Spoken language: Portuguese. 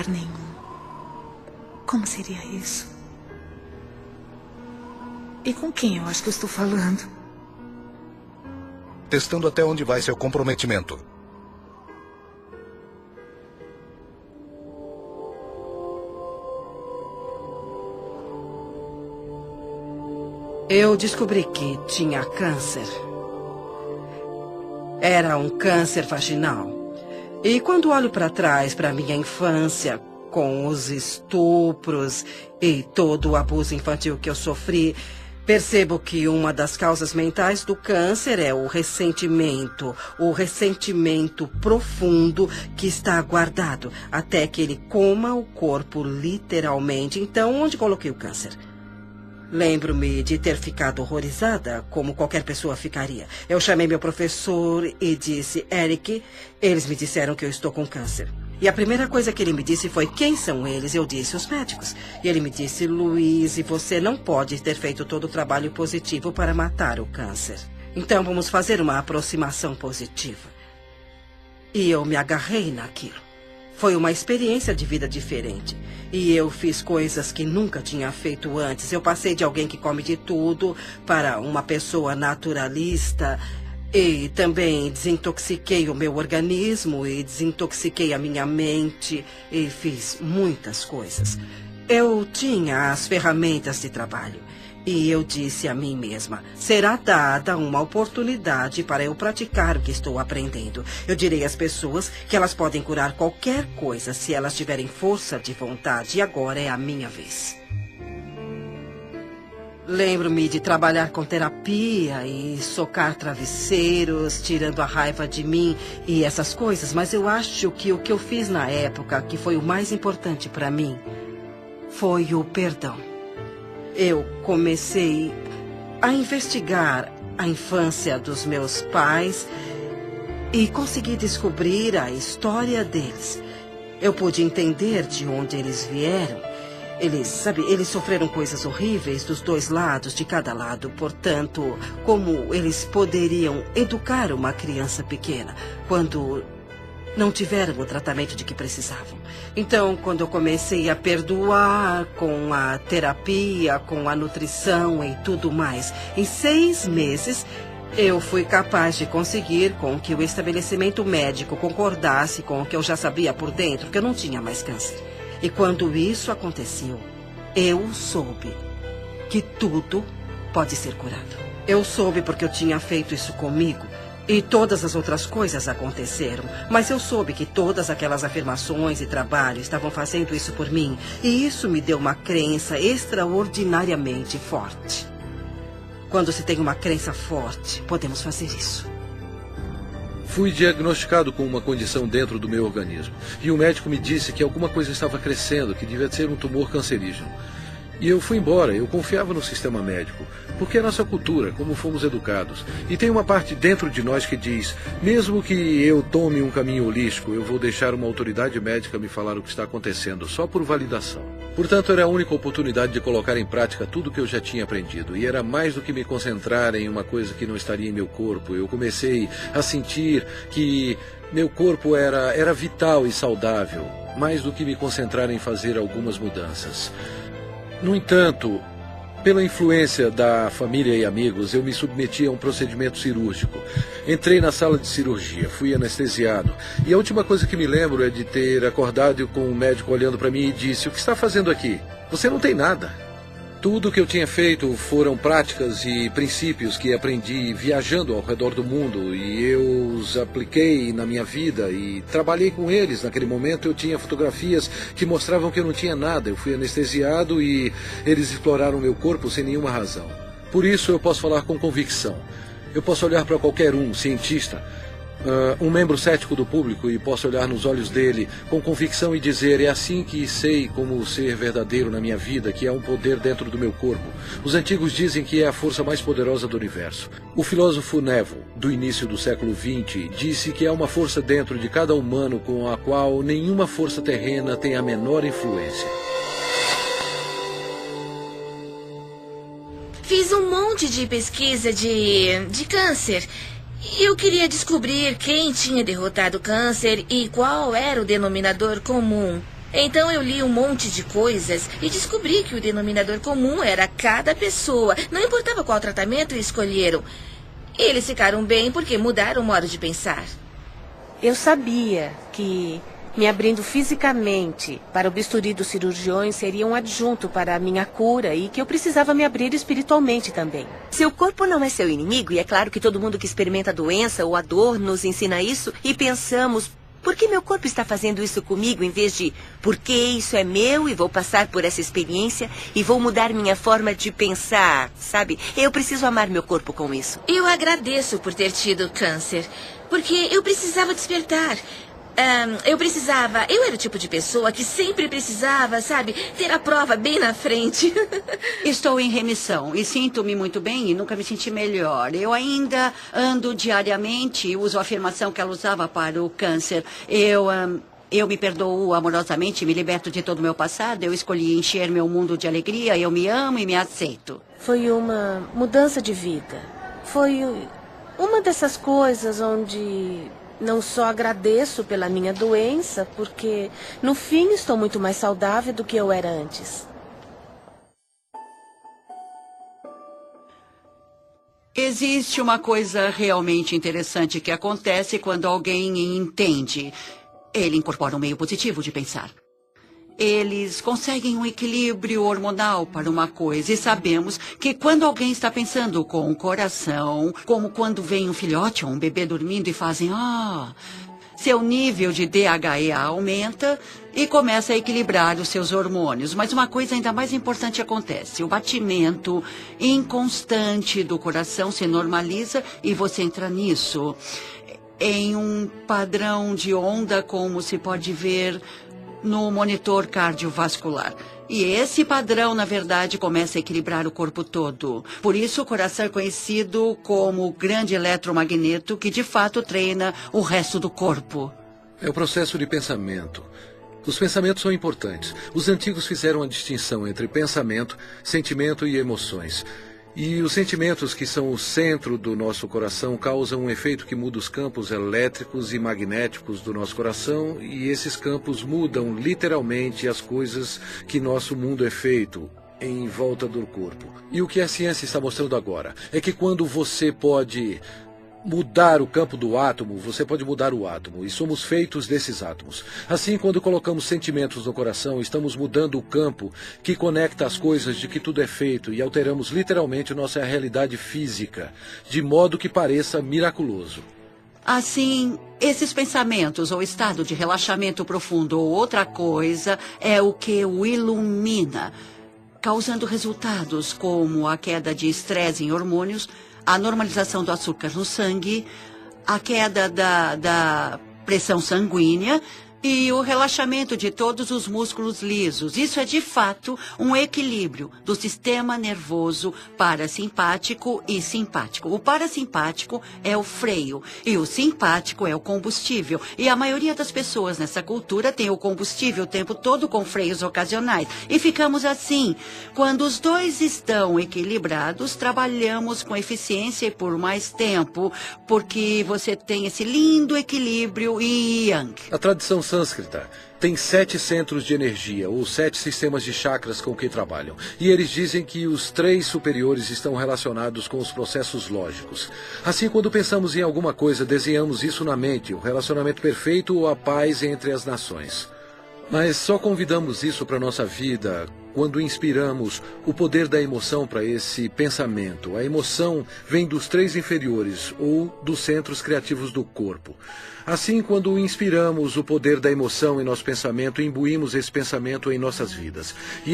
lugar nenhum. Como seria isso? E com quem eu acho que eu estou falando? Testando até onde vai seu comprometimento. Eu descobri que tinha câncer. Era um câncer vaginal. E quando olho para trás, para minha infância, com os estupros e todo o abuso infantil que eu sofri, percebo que uma das causas mentais do câncer é o ressentimento profundo que está guardado até que ele coma o corpo literalmente. Então, onde coloquei o câncer? Lembro-me de ter ficado horrorizada, como qualquer pessoa ficaria. Eu chamei meu professor e disse, Eric, eles me disseram que eu estou com câncer. E a primeira coisa que ele me disse foi, quem são eles? Eu disse, os médicos. E ele me disse, Louise, você não pode ter feito todo o trabalho positivo para matar o câncer. Então vamos fazer uma aproximação positiva. E eu me agarrei naquilo. Foi uma experiência de vida diferente. E eu fiz coisas que nunca tinha feito antes. Eu passei de alguém que come de tudo para uma pessoa naturalista. E também desintoxiquei o meu organismo e desintoxiquei a minha mente. E fiz muitas coisas. Eu tinha as ferramentas de trabalho. E eu disse a mim mesma, será dada uma oportunidade para eu praticar o que estou aprendendo. Eu direi às pessoas que elas podem curar qualquer coisa se elas tiverem força de vontade. E agora é a minha vez. Lembro-me de trabalhar com terapia e socar travesseiros, tirando a raiva de mim e essas coisas. Mas eu acho que o que eu fiz na época, que foi o mais importante para mim, foi o perdão. Eu comecei a investigar a infância dos meus pais e consegui descobrir a história deles. Eu pude entender de onde eles vieram. Eles sofreram coisas horríveis dos dois lados, de cada lado. Portanto, como eles poderiam educar uma criança pequena quando não tiveram o tratamento de que precisavam. Então, quando eu comecei a perdoar com a terapia, com a nutrição e tudo mais, em 6 meses, eu fui capaz de conseguir com que o estabelecimento médico concordasse com o que eu já sabia por dentro, que eu não tinha mais câncer. E quando isso aconteceu, eu soube que tudo pode ser curado. Eu soube porque eu tinha feito isso comigo. E todas as outras coisas aconteceram. Mas eu soube que todas aquelas afirmações e trabalho estavam fazendo isso por mim. E isso me deu uma crença extraordinariamente forte. Quando se tem uma crença forte, podemos fazer isso. Fui diagnosticado com uma condição dentro do meu organismo. E o médico me disse que alguma coisa estava crescendo, que devia ser um tumor cancerígeno. E eu fui embora, eu confiava no sistema médico, porque é nossa cultura, como fomos educados. E tem uma parte dentro de nós que diz, mesmo que eu tome um caminho holístico, eu vou deixar uma autoridade médica me falar o que está acontecendo, só por validação. Portanto, era a única oportunidade de colocar em prática tudo o que eu já tinha aprendido. E era mais do que me concentrar em uma coisa que não estaria em meu corpo. Eu comecei a sentir que meu corpo era vital e saudável, mais do que me concentrar em fazer algumas mudanças. No entanto, pela influência da família e amigos, eu me submeti a um procedimento cirúrgico. Entrei na sala de cirurgia, fui anestesiado. E a última coisa que me lembro é de ter acordado com o médico olhando para mim e disse, o que está fazendo aqui? Você não tem nada. Tudo o que eu tinha feito foram práticas e princípios que aprendi viajando ao redor do mundo e eu os apliquei na minha vida e trabalhei com eles. Naquele momento eu tinha fotografias que mostravam que eu não tinha nada. Eu fui anestesiado e eles exploraram meu corpo sem nenhuma razão. Por isso eu posso falar com convicção. Eu posso olhar para qualquer cientista, um membro cético do público e posso olhar nos olhos dele com convicção e dizer, é assim que sei como ser verdadeiro na minha vida, que há um poder dentro do meu corpo. Os antigos dizem que é a força mais poderosa do universo. O filósofo Neville, do início do século XX, disse que há uma força dentro de cada humano com a qual nenhuma força terrena tem a menor influência. Fiz um monte de pesquisa de câncer. Eu queria descobrir quem tinha derrotado o câncer e qual era o denominador comum. Então eu li um monte de coisas e descobri que o denominador comum era cada pessoa. Não importava qual tratamento escolheram. Eles ficaram bem porque mudaram o modo de pensar. Eu sabia que me abrindo fisicamente para o bisturi dos cirurgiões seria um adjunto para a minha cura e que eu precisava me abrir espiritualmente também. Seu corpo não é seu inimigo e é claro que todo mundo que experimenta a doença ou a dor nos ensina isso e pensamos, por que meu corpo está fazendo isso comigo em vez de, por que isso é meu e vou passar por essa experiência e vou mudar minha forma de pensar, sabe? Eu preciso amar meu corpo com isso. Eu agradeço por ter tido câncer, porque eu precisava despertar. Eu era o tipo de pessoa que sempre precisava, sabe, ter a prova bem na frente. Estou em remissão e sinto-me muito bem e nunca me senti melhor. Eu ainda ando diariamente e uso a afirmação que ela usava para o câncer. Eu me perdoo amorosamente, me liberto de todo o meu passado. Eu escolhi encher meu mundo de alegria. Eu me amo e me aceito. Foi uma mudança de vida. Foi uma dessas coisas onde não só agradeço pela minha doença, porque no fim estou muito mais saudável do que eu era antes. Existe uma coisa realmente interessante que acontece quando alguém entende. Ele incorpora um meio positivo de pensar. Eles conseguem um equilíbrio hormonal para uma coisa e sabemos que quando alguém está pensando com o coração, como quando vem um filhote ou um bebê dormindo e fazem seu nível de DHEA aumenta e começa a equilibrar os seus hormônios. Mas uma coisa ainda mais importante acontece. O batimento inconstante do coração se normaliza e você entra nisso em um padrão de onda, como se pode ver no monitor cardiovascular. E esse padrão, na verdade, começa a equilibrar o corpo todo. Por isso, o coração é conhecido como o grande eletromagneto que, de fato, treina o resto do corpo. É o processo de pensamento. Os pensamentos são importantes. Os antigos fizeram a distinção entre pensamento, sentimento e emoções. E os sentimentos, que são o centro do nosso coração, causam um efeito que muda os campos elétricos e magnéticos do nosso coração, e esses campos mudam literalmente as coisas que nosso mundo é feito em volta do corpo. E o que a ciência está mostrando agora é que quando você pode mudar o campo do átomo, você pode mudar o átomo, e somos feitos desses átomos. Assim, quando colocamos sentimentos no coração, estamos mudando o campo que conecta as coisas de que tudo é feito e alteramos literalmente nossa realidade física, de modo que pareça miraculoso. Assim, esses pensamentos ou estado de relaxamento profundo ou outra coisa é o que o ilumina, causando resultados como a queda de estresse em hormônios, a normalização do açúcar no sangue, a queda da pressão sanguínea e o relaxamento de todos os músculos lisos. Isso é, de fato, um equilíbrio do sistema nervoso parasimpático e simpático. O parasimpático é o freio e o simpático é o combustível. E a maioria das pessoas nessa cultura tem o combustível o tempo todo com freios ocasionais. E ficamos assim. Quando os dois estão equilibrados, trabalhamos com eficiência e por mais tempo, porque você tem esse lindo equilíbrio yang. A tradição sânscrita tem 7 centros de energia, ou 7 sistemas de chakras com que trabalham. E eles dizem que os 3 superiores estão relacionados com os processos lógicos. Assim, quando pensamos em alguma coisa, desenhamos isso na mente, o relacionamento perfeito ou a paz entre as nações. Mas só convidamos isso para a nossa vida quando inspiramos o poder da emoção para esse pensamento. A emoção vem dos 3 inferiores, ou dos centros criativos do corpo. Assim, quando inspiramos o poder da emoção em nosso pensamento, imbuímos esse pensamento em nossas vidas. E